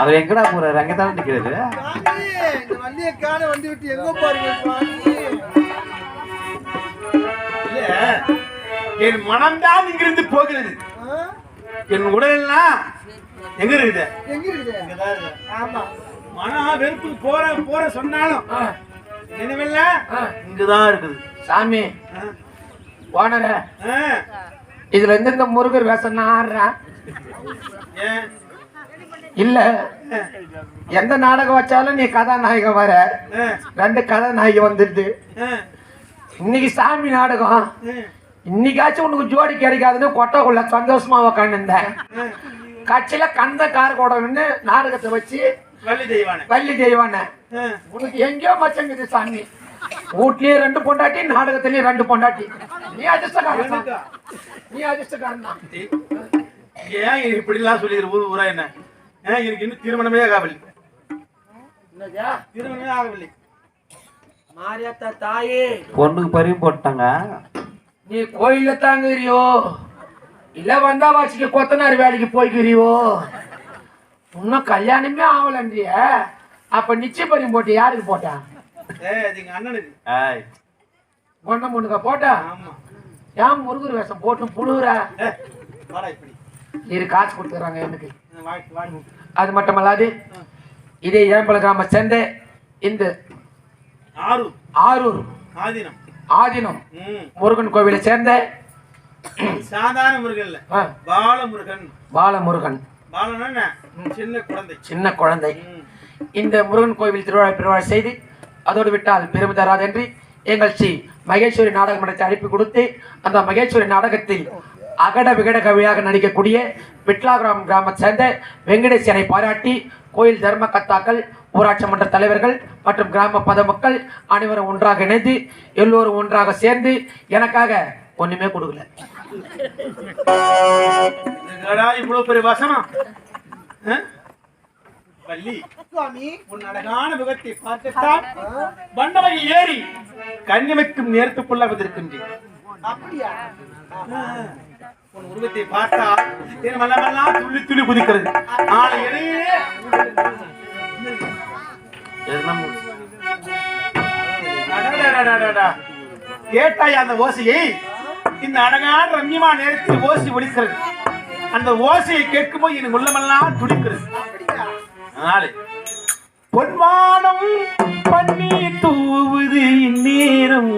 அவர் எங்கடா போறாரு? அங்கதான் நிக்கிறாரு. இந்த வண்டியை காண வந்து விட்டு எங்க போறீங்க என் மனம்தான் இங்கிருந்து போகிறது. என் உடலெல்லாம் எங்க இருக்குது? எங்க இருக்குது? ஆமா, மனம் வெறுப்பு போற சொன்னாலும் நினைவெல்லாம் இங்கதான் இருக்குது. சாமி ஓனர இதுல இருந்து இந்த முருகர் வேஷம் ஆடுறேன் இல்ல. எந்த நாடகம் வச்சாலும் நீ கதாநாயகம் வர, 2 கதாநாயகி வந்துடுது. இன்னைக்கு சாமி நாடகம், இன்னைக்காச்சும் உனக்கு ஜோடி கிடைக்காதுன்னு கொட்டைக்குள்ள சந்தோஷமா உக்காந்துருந்தேன். கட்சியில கந்த கார் கூடன்னு நாடகத்தை வச்சு வள்ளி தெய்வான உனக்கு எங்கேயோ மச்சங்குது சாமி. வீட்லயே 2 பொண்டாட்டி, நாடகத்திலயும் 2 பொண்டாட்டி. நீ அதிர்ஷ்டக்காரன், நீ அதிர்ஷ்டக்காரன் தான். ஏன் இப்படி எல்லாம் சொல்லிடுற? ஊரா என்ன? எனக்கு இன்னும் திருமணமே ஆகவில்லை. திருமணமே ஆகவில்லை. மாரியாத்தா தாயே, பொண்ணுக்கு பறிவு போட்டாங்க. நீ கோயில தாங்குறியோ இல்ல வந்தா வாசிக்க கொத்தனார் வேலைக்கு போய்க்கிறியோ? இன்னும் கல்யாணமே ஆகலன்றிய. அப்ப நிச்சய பறிவு போட்டு யாருக்கு போட்டான்? அண்ணனுக்கு. பொண்ணு பொண்ணுக்கா போட்டா? ஏன் முருகர் வேஷம் போட்டு புழுவுற? இரு காசு கொடுத்துறாங்க எனக்கு. அது மட்டுமல்லாது இதே ஏம்பல கிராம சேர்ந்த இந்த ஆரூர் ஆதீனம் முருகன் கோவிலை சேர்ந்த சாதாரண முருகன் இல்ல, பாலமுருகன். சின்ன குழந்தை. இந்த முருகன் கோவில் திருவிழா செய்து அதோடு விட்டால் பெருமை தராது என்று எங்கள் ஸ்ரீ மகேஸ்வரி நாடக மன்றத்தை அனுப்பி கொடுத்து அந்த மகேஸ்வரி நாடகத்தில் அகட விகட கவியாக நடிக்கக்கூடிய விட்லாகிராம் கிராமத்தை சேர்ந்த வெங்கடேசனை பாராட்டி கோயில் தர்ம கத்தாக்கள், ஊராட்சி மன்ற தலைவர்கள் மற்றும் கிராம பொதுமக்கள் அனைவரும் ஒன்றாக இணைந்து எல்லோரும் ஒன்றாக சேர்ந்து எனக்காக ஒண்ணுமே கொடுக்கல. இவ்வளவு பெரிய வசனம் வள்ளி, உன் அழகான முகத்தை பார்த்துத்தான் வண்ணமகி ஏறி கண்ணிமைக்கும் நேரத்துக்குள்ள வந்திருக்கின்றேன். அப்படியா? உன் உருவத்தை பார்த்தா என் மனமெல்லாம் துள்ளி துள்ளி குதிக்கிறது. ஆளை இடையே கேட்டாய் அந்த ஓசையை? இந்த அழகான ரம்யமா நேரத்தில் ஓசி ஒலிக்கிறது. அந்த ஓசையை கேட்கும்போது என் உள்ளமெல்லாம் துடிக்கிறது. அதனாலே பொன்வானம் பன்னீர் தூவுது இந்நேரம்,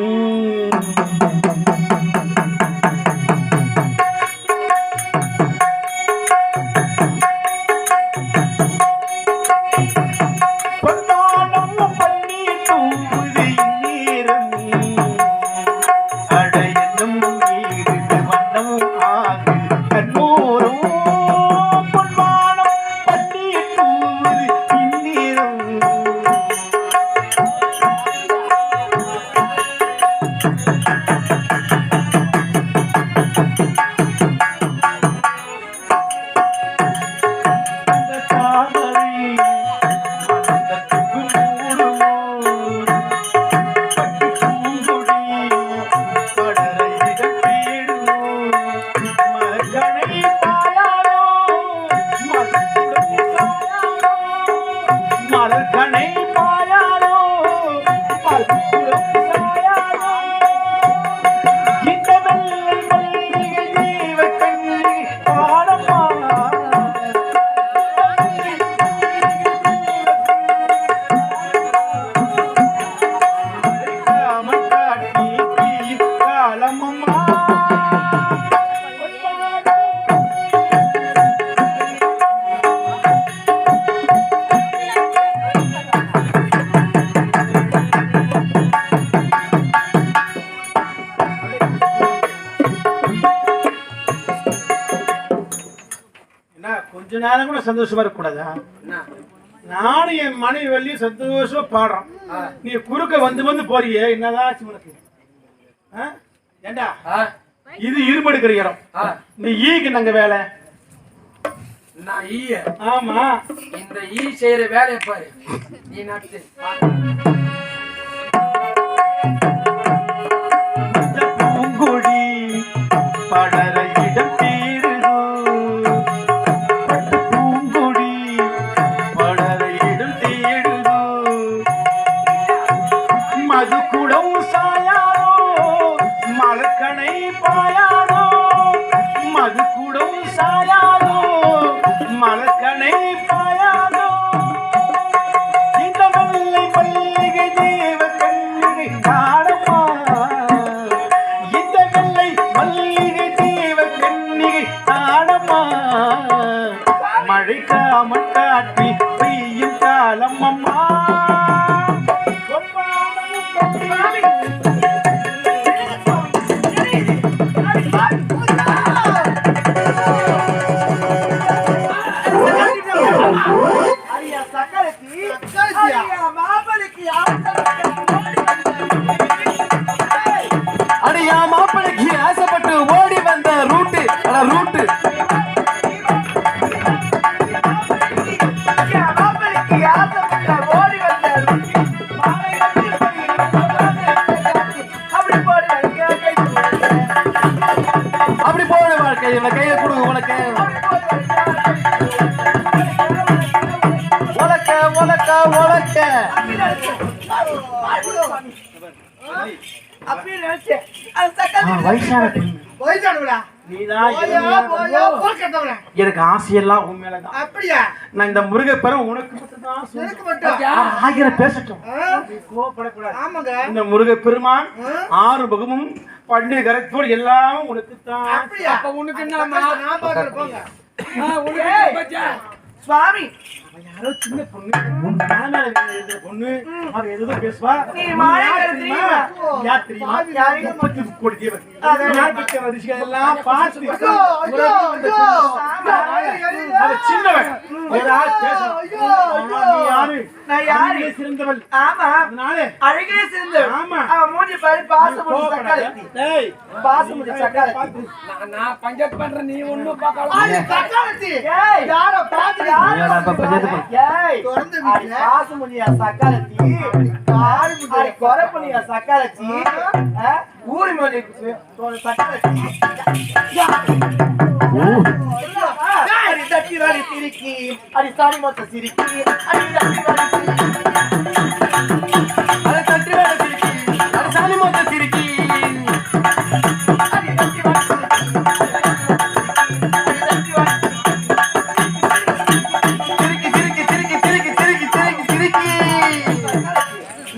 கொஞ்ச நேரம் கூட சந்தோஷமா இருக்க கூடாதா? நானும் என் மனைவி வள்ளியும் சந்தோஷமா பாடுறோம். நீ குறுக்க வந்து போறியே, என்னதான் உனக்கு? ஏண்டா இது இருமடுக்கிற இடம், இந்த ஈக்கு நாங்க வேலை. நான் ஈய? ஆமா. இந்த ஈ செய்யற வேலையை பாரு நீ. நாட்டு பூங்கொடி படர இடம் தேடுதோ, பூங்கொடி பாயாதோ இந்த மல்லை மல்லிகை தேவ கண்ணிகை காணமா இந்த வெள்ளை மல்லிகை தேவ கண்ணிகை காணமா மழை காமல் காட்டி பெய்யும் காலம் அம்மா அடியா மாப்பிளைக்கு ஆசைப்பட்டு ஓடி வந்த ரூட்டு ரூட்டு அப்படி போட வாழ்க்கை கையில கொடுங்க உனக்கு உலக்க உலக்க உலக்க எனக்கு ஆசையெல்லாம் உண்மையிலதான் அப்படியா நான் இந்த முருகப்பெரும் உனக்கு ஆகிற பேசட்டும் கோவப்படக்கூடாது ஆமாங்க இந்த முருகப்பெருமான் 6 முகமும் பண்டிகை கரத்தோடு எல்லாம் உனக்கு தான் அப்படியா அப்ப உனக்கு என்ன நான் பாக்குறேன் போங்க சுவாமி யாரோ சின்ன பொண்ணு மேல இருக்கிற பொண்ணு அவ ஏதோ பேசுவா நீ மாயக்காரி தெரியுமா? யார் தெரியுமா 30 கோடி தேவன் நாட்டுக்கு ரிஷிகள் எல்லாம் பார்த்து ஐயோ, ஐயோ, ஐயோ. அவ சின்னவன் ஒரு ஆள் பேசுறான் ஐயோ, ஐயோ. நீ யாரு நான் யாரு? அழகிலே சிறந்தவள் ஆமா அதனால அழகே சிறந்தவள். ஆமா. அவன் மூஞ்சி பாரு பாசமுடி சக்காலத்தி. டேய் பாசமுடி சக்காலத்தி. பாத்து நான் பஞ்சாயத்து பண்றேன் நீ ஒண்ணும் பார்க்கலாம் ஆளு சக்காலத்தி. ஏய் யாரோ பாத்து நீயாடா இப்ப பஞ்சாயத்து பண்ண? ஏய் திறந்து அடி விடுங்க. பாசமுடியா சக்காலத்தி. அடி கொரப்புனியா சக்காலத்தி. ஊரி மொழி சக்காலத்தி. அடி தட்டி வாடி சிரிக்கி அடி சாணி மொத்த சிரிக்கி அடி தட்டி வாடி சிரிக்கி அட தட்டி வேலை சிரிக்கி அட சாலி மொத்த சிரிக்கி அடி தட்டி வாடி சிரிக்கி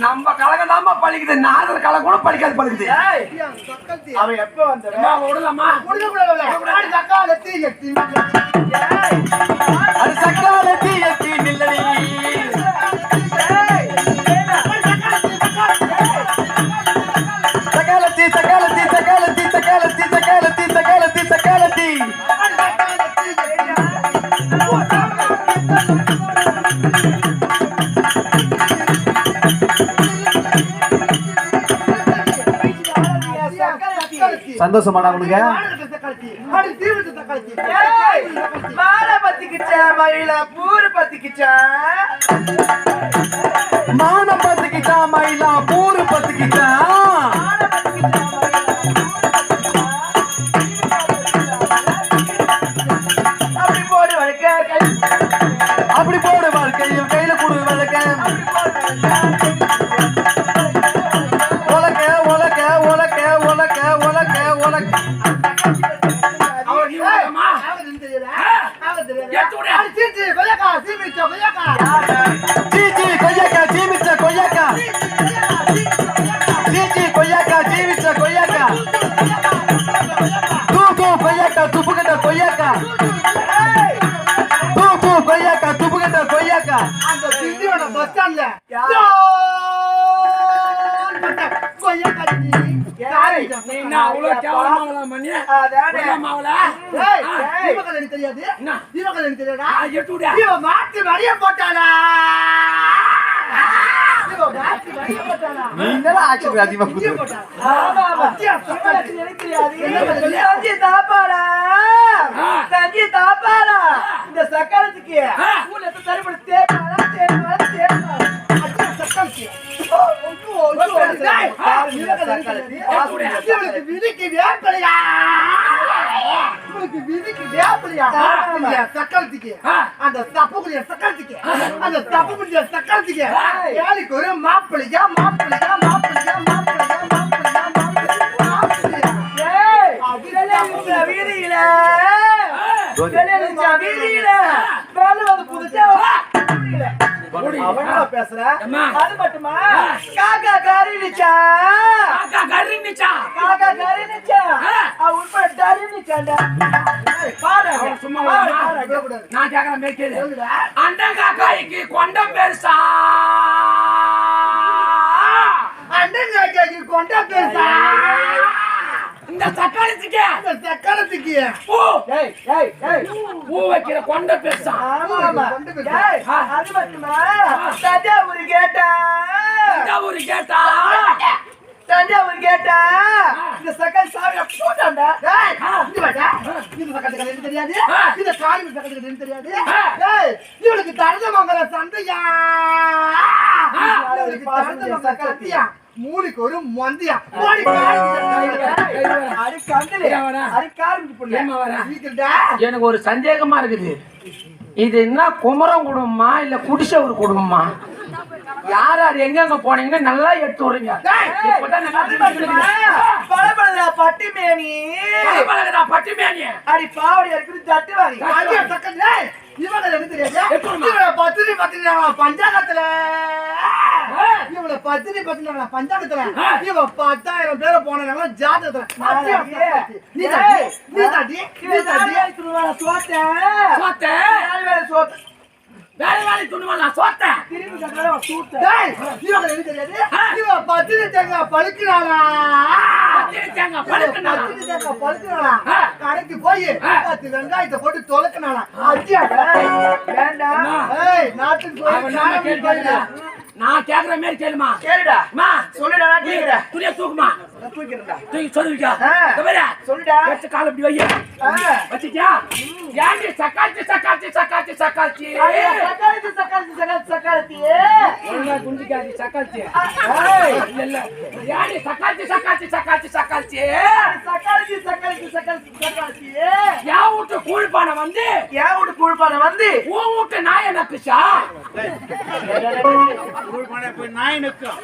நம்ம கலகம் தான்ப்பா பழிக்குது நாரதர் கலை கூட பழிக்காது பழிக்குது ஏய் சக்காலத்தி. அவன் எப்ப வந்தவன் அம்மா, விடலாமா முடிக்க கூடாது. ஆளு சக்காலத்தி எத்தி. ஏய் அது சக்காலத்தி எத்தி நில்லடி சக்காலத்தி சக்காலத்தி சக்காலத்தி சக்காலத்தி சக்காலத்தி சக்காலத்தி சக்காலத்தி சக்காலத்தி. சந்தோஷமாடா உனக்கு சக்காலத்தி. ஆளு தீவிர சக்காலத்தி. ஏய் மாலை பத்திக்கிச்ச மயில பூரு பத்திக்கிச்ச மானம் பத்துக்கிட்டா மயிலா பூரு பத்துக்கிட்டா அப்படி போடு வழக்க அப்படி போடு வாழ்க்கையில் கையில கொடு வழக்க உலக்க உலக்க உலக்க உலக்க உலக்க உலக்க சீச்சி கொய்யாக்கா ஜீவிச்ச கொய்யாக்கா சீச்சி கொய்யாக்கா ஜீவிச்ச கொய்யாக்கா தூ தூ கொய்யாக்கா துப்புக்கிட்ட கொய்யாக்கா தூ தூ கொய்யாக்கா துப்புக்கிட்ட கொய்யாக்கா அந்த திண்டிவன பஸ் ஸ்டாண்ட்ல நீ என்ன அவ்வளவு கேவலமாங்களா மணி அதானே விடலாமாவளா தெரியாது என்ன? தீபகலன் தெரியாதா எட்டு விட இவன் மாட்டு வடிய போட்டானா இவன் மாட்டு வடிய போட்டானா நீங்களா ஆக்சுவலி அதிகமா வடிய குத்து போட்டானா ஆமா ஆமா பத்தியா, எனக்கு எனக்கு தெரியாது என்ன பண்ணுது? தஞ்சி தாப்பாடா தஞ்சி தாப்பாடா இந்த சக்காலத்துக்கு ஊர்ல இருந்து தருமணி தேப்பாடா தேப்பாடா தேப்பாடா அச்சா, சக்காலத்தி. இவளுக்கு விதிக்கு வேப்பலையா இவளுக்கு விதிக்கு வேப்பலையா சக்காலத்துக்கு அந்த தப்புக்குரிய சக்காலத்துக்கு அந்த தப்புக்குரிய சக்காலத்துக்கு வேலைக்கு ஒரு மாப்பிள்ளையா மாப்பிள்ளையா மாப்பிள்ளையா மாப்பிள்ளையா மாப்பிள்ளையா மாப்பிள்ளையா ஏய் வீதியில வீதியில வீதியில மேல வந்து புதுச்சா அவனா பேசுற அது மட்டுமா காக்கா கரினிச்சா உண்மை டரினிச்சாண்டா பாரு சும்மா நான் கேக்குறேன் மேற்கேது அந்த காக்காய்க்கு கொண்டம் பெருசா அண்டங்காய்க்கு கொண்ட பேசா இந்த சக்காலத்துக்கு பூ வைக்கிற கொண்ட பெருசா அது மட்டுமா தஞ்சாவூர் கேட்டா இந்த சக்கல் சாவிய போட்டாண்டா இந்த சக்கல் தெரியாது இந்த காலி சக்கல் தெரியாது இவளுக்கு தரதமங்கல சந்தையா சக்கத்தியா மூலிக்கு ஒரு மந்தியா எனக்கு ஒரு சந்தேகமா இருக்குது. இது என்ன குமரம் குடும்பமா இல்ல குடிசை ஒரு குடும்பமா? யார் யார் எங்க போனீங்கன்னு நல்லா எடுத்து விடுறீங்க. பட்டிமேனி அடி பாவடி இருக்குது தட்டுவாரி பஞ்சாங்கத்துல இவள பத்தினி பஞ்சாங்கத்துல இவ 10,000 பேரை போனாங்க ஜாதகத்துல வேலை துணுமா சோத்தேன் கடைக்கு போய் 10 வெங்காயத்தை போட்டு தொலைக்கினால நான் கேக்குற மாதிரி கேளுமா கேளுடா சொல்லுடா துணியா தூக்குமா தூக்கி சொல்லுவிக்கா சொல்லுடா வச்சு கால இப்படி வைய வச்சுக்கியா ஏண்டி சக்காச்சி குஞ்சிக்காதி சக்காச்சி இல்ல ஏண்டி சக்காச்சி யா வீட்டு கூழ்பானை வந்து உன் வீட்டு நாய நக்குச்சா நாய் நிற்கும்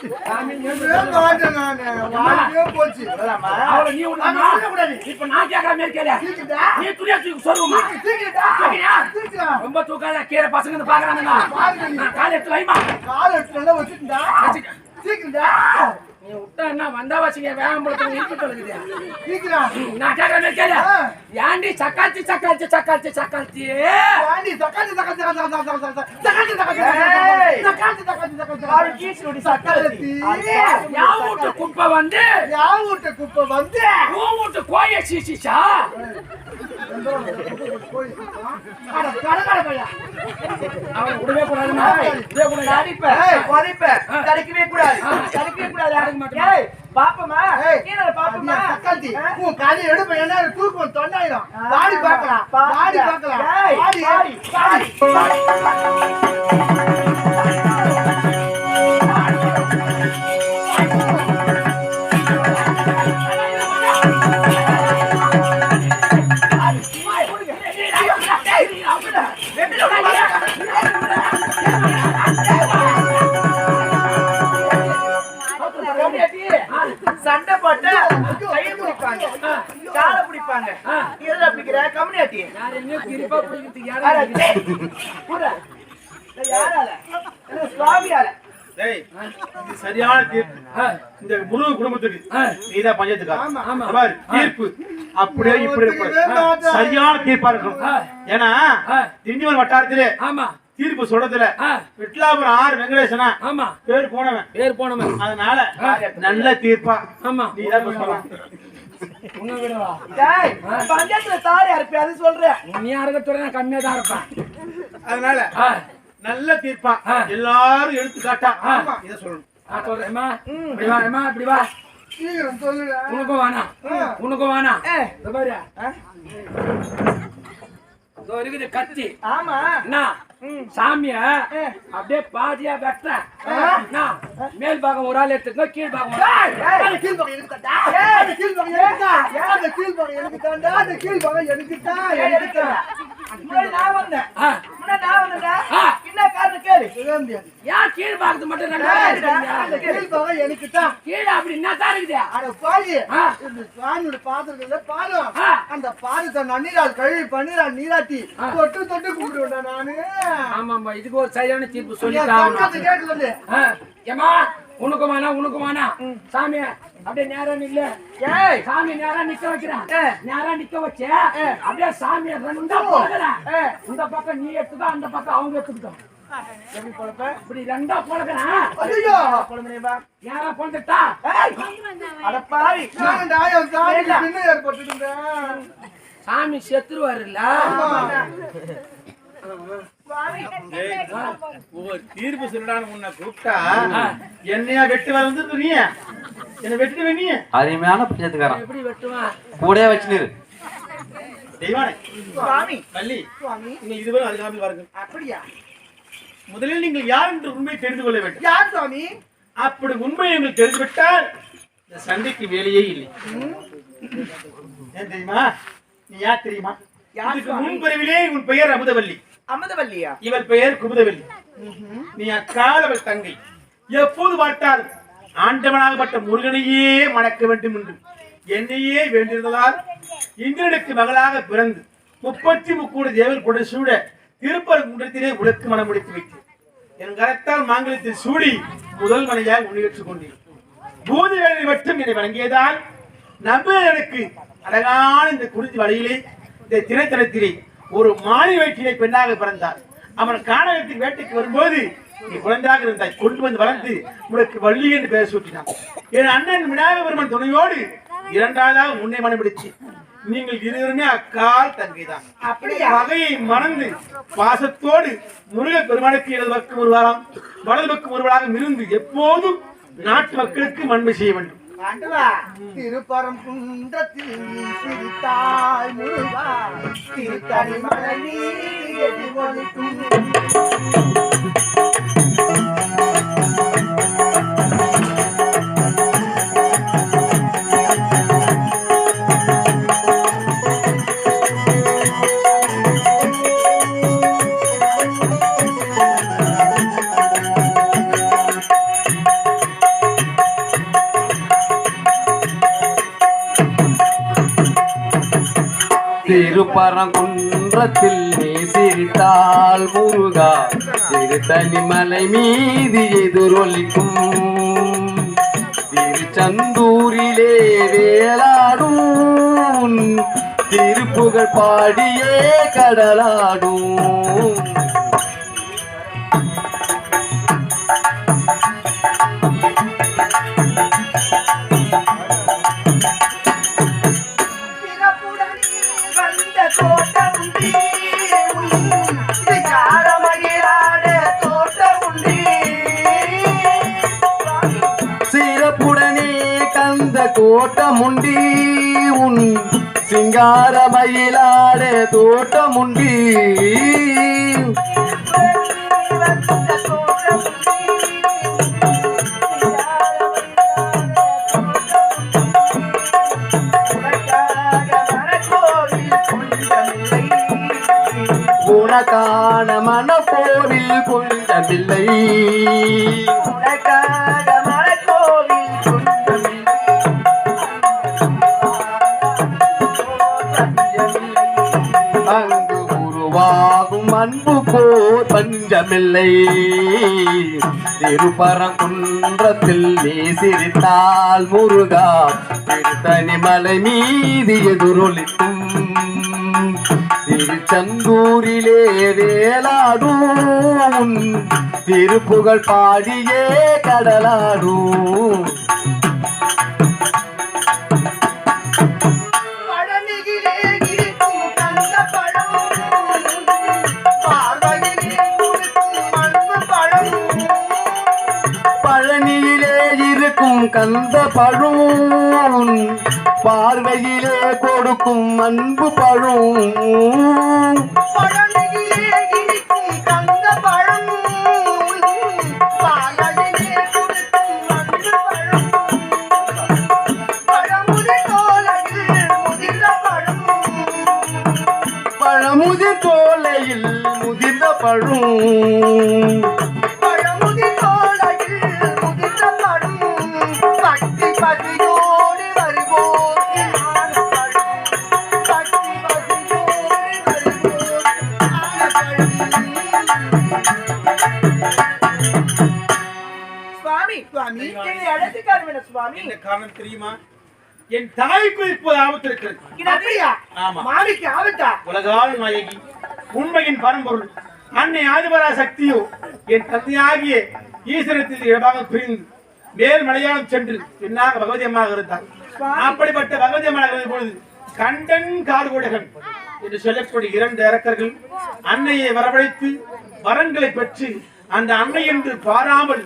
போச்சு இப்ப நான் கேக்குற மாதிரி கேளு நீ துணியா தூக்கி சொல்லுமா ரொம்ப தூக்காத கீரை பசங்க பாக்குறாங்க காலை எடுத்து வைமா நீ விட்டா என்ன வந்தா வச்சுக்க வேகம் படுத்து இருக்கு தொலைக்குது நான் கேக்குற மாதிரி கேளு ஏண்டி சக்காச்சி குப்பை வந்து உன் வீட்டு கோய சீசிச்சா அவன் விடவே கூடாதுமா கிடைக்கவே கூடாது பாப்பமா சக்காத்தி உன் கதை எடுப்ப என்ன தூக்கம் தொண்டாயிரும் வாடி பார்க்கலாம் சண்டை போட்டு கையை பிடிப்பாங்க காலை பிடிப்பாங்க எதுல பிடிக்கிற கம்யூனிட்டி சரியான தீர்ப்பு இந்த முழு குடும்பத்துக்கு நீதான் பஞ்சாயத்துக்கார தீர்ப்பு அப்படியே இப்படி சரியான தீர்ப்பா இருக்கும். ஏன்னா திண்டிவன் வட்டாரத்திலே தீர்ப்பு சொல்றதுல விட்லாபுரம் ஆர் வெங்கடேசனா பேர் போனவன் அதனால நல்ல தீர்ப்பா நீதான் சொல்லலாம். பஞ்சாயத்துல தாரி அறுப்பேன் அது சொல்றேன் நீ அறுக்கத்துறை நான் கம்மியா தான் இருப்பேன். அதனால நல்ல தீர்ப்பா எல்லாரும் எடுத்துக்காட்டா இத சொல்லணும். இப்படி வா சொல்லுடா உனக்கும் வேணாம் இருக்குது கத்தி. ஆமா சாமிய அப்படியே பாதியா வெட்ட மேல் பாகம் ஒரு ஆள் எடுத்துக்கோ கீழ் பாகம் பார்க்கவே முடியாது. ஏன் கீழ் பாகத்து மட்டும் ரெண்டா அந்த கீழ் பாகம் எனக்கு தான். கீழே அப்படி என்ன தான் இருக்குது? அட பாவி, இந்த சுவாமியோட பாத்திரத்துல பாலும் அந்த பாதத்தை நன்னீரால் கழுவி பன்னீரால் நீராட்டி தொட்டு தொட்டு கும்பிடுவேன்டா நானு. ஆமாம்பா, இதுக்கு ஒரு சரியான தீர்ப்பு சொல்லிட்டாங்க. கேட்டு ஏமா உனக்குமானா சாமி அப்படியே நேரா நில்ல. சாமி நேரா நிக்க வைக்கிறேன். நேரா நிக்க வச்ச அப்படியே சாமி ரெண்டா போடுறேன். இந்த பக்கம் நீ எடுத்துக்கோ, அந்த பக்கம் அவங்க எடுத்துக்கிட்டோம். எப்படி பொழப்ப? இப்படி ரெண்டா பொழக்கிறேன். ஐயோ யாரா பொழுதுட்டா? அடப்பாவி, நான் தாயம் சாமி பின்ன ஏற்பட்டுட்டேன். சாமி செத்துருவாருல்ல. ஒரு தீர்ப்பு சொல்லலான்னு உன்னை கூப்பிட்டா என்னையா வெட்டு வந்து நீ என்ன வெட்டுவே நீ? அருமையான பஞ்சத்துக்காரன் எப்படி வெட்டுவான்? கூடயே வச்சுரு. தெய்வானே சுவாமி கள்ளி சுவாமி நீங்க இதுவரை அதுக்காக பாருங்க. அப்படியா? முதலில் நீங்கள் யார் என்று உண்மையை தெரிந்து கொள்ள வேண்டும். யார் சுவாமி? அப்படி உண்மையை உங்களுக்கு தெரிந்துவிட்டால் இந்த சண்டைக்கு வேலையே இல்லை. ஏன் தெரியுமா? நீ யார் தெரியுமா? இதுக்கு முன்பிரிவிலே உன் பெயர் அமுதவல்லி. அமுதவல்லியா? இவள் பெயர் குமுதவல்லி. நீ அக்காலவள் தங்கை. எப்போது பார்த்தாலும் ஆண்டவனாகப்பட்ட முருகனையே மணக்க வேண்டும் என்று என்னையே வேண்டியிருந்ததால் இந்திரனுக்கு மகளாக பிறந்து 33 தேவர் கூட சூட திருப்பரங்குன்றத்திலே உனக்கு மனம் முடித்து வைத்து என் கரத்தால் மாங்கலத்தில் சூடி முதல் மனையாக முன்னேற்றுக் கொண்டேன். பூதி வேலை மட்டும் என்னை வழங்கியதால் நம்ப எனக்கு அழகான இந்த குறிஞ்சி வலையிலே இந்த திரைத்தனத்திலே ஒரு மாறி வேட்டினை பெண்ணாக பிறந்தார். அவன் கானகத்தின் வேட்டைக்கு வரும்போது நீ குழந்தையாக இருந்தாய். கொண்டு வந்து வளர்ந்து உனக்கு வள்ளி என்று பெயர் சூட்டினான். என் அண்ணன் விநாயகபெருமன் துணையோடு இரண்டாவதாக முன்னே மனம் பிடிச்சு நீங்கள் இருவருமே அக்கால் தங்கைதான். வகையை மறந்து பாசத்தோடு முருக பெருமானுக்கு இடது பக்கம் ஒருவராம் வலது பக்கம் ஒருவராக இருந்து எப்போதும் நாட்டு மக்களுக்கு நன்மை செய்ய வேண்டும். திருப்பரங்குன்றத்தில் சிரித்தாய் முருகா, திருத்தணி மலை திருப்பரங்குன்றத்தில் நீ சிரித்தால் முருகா, திருத்தணி மலை மீது எதிரொலிக்கும் திருச்செந்தூரிலே வேலாடும் திருப்புகழ் பாடியே கடலாடும். சிறப்புடனே கந்த கோட்டமுண்டி உன் சிங்கார மயிலாட தோட்டமுண்டி. உனக்கான மனப்போரில் கொஞ்சமில்லை, உனக்கான மனப்போரில் கொஞ்சமில்லை, அங்கு உருவாகும் அன்பு போர் பஞ்சமில்லை. திருப்பரங்குன்றத்தில் நீ சிரித்தால் முருகா, திருத்தணி மலை மீது எதிரொலிக்கும் திருச்செந்தூரிலே வேலாடும் திருப்புகழ் பாடியே கடலாடும். பழனியிலே இருக்கும் கந்த பழம் பார்வையிலே கொடுக்கும் அன்பு பழம். பழனியிலே இருக்கும் கந்த பழம் பார்வையிலே கொடுக்கும் அன்பு பழம். பழமுதிர் தோலையில் முதிர்ந்த பழம், பழமுதிர் தோலையில் முதிர்ந்த பழம். சுவாமி என்னை அழைத்துக்காரு வேணும் சுவாமி என்ன காரணம் தெரியுமா? என் தாய்க்கு இப்போது ஆபத்து இருக்கிறது. இது அப்படியா ஆமா. மாமிக்கு ஆபத்தா உலகால நாயகி, உண்மையின் பரம்பொருள் அன்னை ஆதிபரா சக்தியோ என் தந்தையாகிய ஈஸ்வரத்தில் இடமாக பிரிந்து மேல் மலையாளம் சென்று பின்னாக பகவதி அம்மாக இருந்தார். அப்படிப்பட்ட பகவதி அம்மாக இருந்த பொழுது கண்டன் கார்கோடகன் என்று சொல்லக்கூடிய 2 அரக்கர்கள் அன்னையை வரவழைத்து வரங்களை பெற்று அந்த அன்னை என்று பாராமல்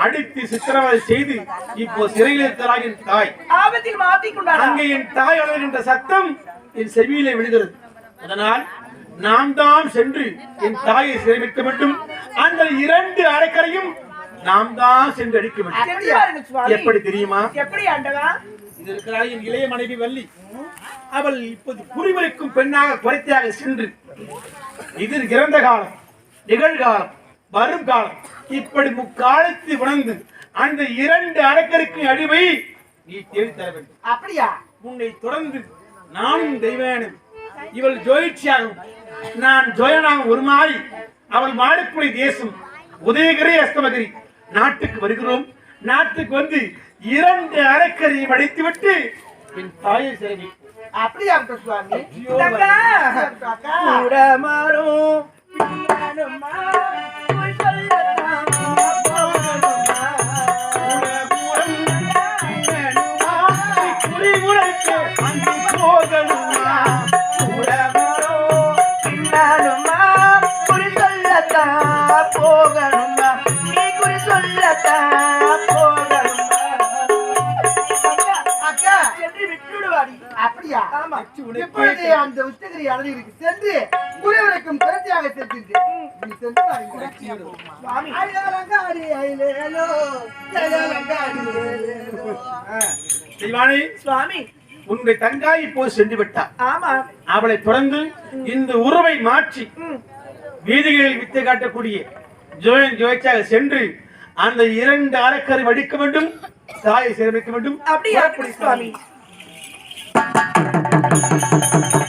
அடித்து சித்திரவதை செய்து இப்போ சிறையில் இருக்கிறாய் என் தாய். ஆபத்தில் மாட்டிக்கொண்டார் அங்கே என் தாய் அழுகின்ற சத்தம் என் செவியிலே விழுகிறது. அதனால் நாம் தான் சென்று என் தாயை சிறைமிக்க வேண்டும். அந்த 2 அரக்கரையும் நாம் தான் சென்று அடிக்க வேண்டும். எப்படி தெரியுமா? எப்படி ஆண்டவா? இது இருக்கிறாள் என் இளைய மனைவி வள்ளி. அவள் இப்போது குறிவரைக்கும் பெண்ணாக குறைத்தியாக சென்று இது இறந்த காலம், நிகழ்காலம், வரும் காலம், இப்படி முக்காலத்தை உணர்ந்து அந்த 2 அரக்கருக்கு அடிமை நீ தேடி தர வேண்டும். அப்படியா? உன்னை தொடர்ந்து நானும் தெய்வானும் இவள் ஜோயிச்சியாகும் நான் ஜோயனாக ஒரு மாறி அவள் மாடக்குடி தேசம் உதயகிரி அஸ்தமகிரி நாட்டுக்கு வருகிறோம். நாட்டுக்கு வந்து 2 அரக்கரையும் அடைத்துவிட்டு என் தாயை சிறை. அப்படியா சுவாமி? போகணுமா நீ குறி சொல்லத்தான் போகணுமா அக்கா சென்று விட்டுடுவாடி. அப்படியா? ஆமா. இப்பொழுது அந்த உச்சகிரி அழகிற்கு சென்று குறைவரைக்கும் குறைத்தியாக சென்றிருக்கு. நீ சென்று சுவாமி ஐலங்காடி ஐலேலோ ஐலங்காடி ஐலேலோ. தெய்வானே சுவாமி உன்னுடைய தங்காய் இப்போ சென்று விட்டார். ஆமா. அவளை தொடர்ந்து இந்த உருவை மாற்றி வீதிகளில் வித்தை காட்டக்கூடிய ஜோயிச்சாக சென்று அந்த 2 அரக்கரை வடிக்க வேண்டும், தாயை சிறமிக்க வேண்டும். அப்படியா சுவாமி?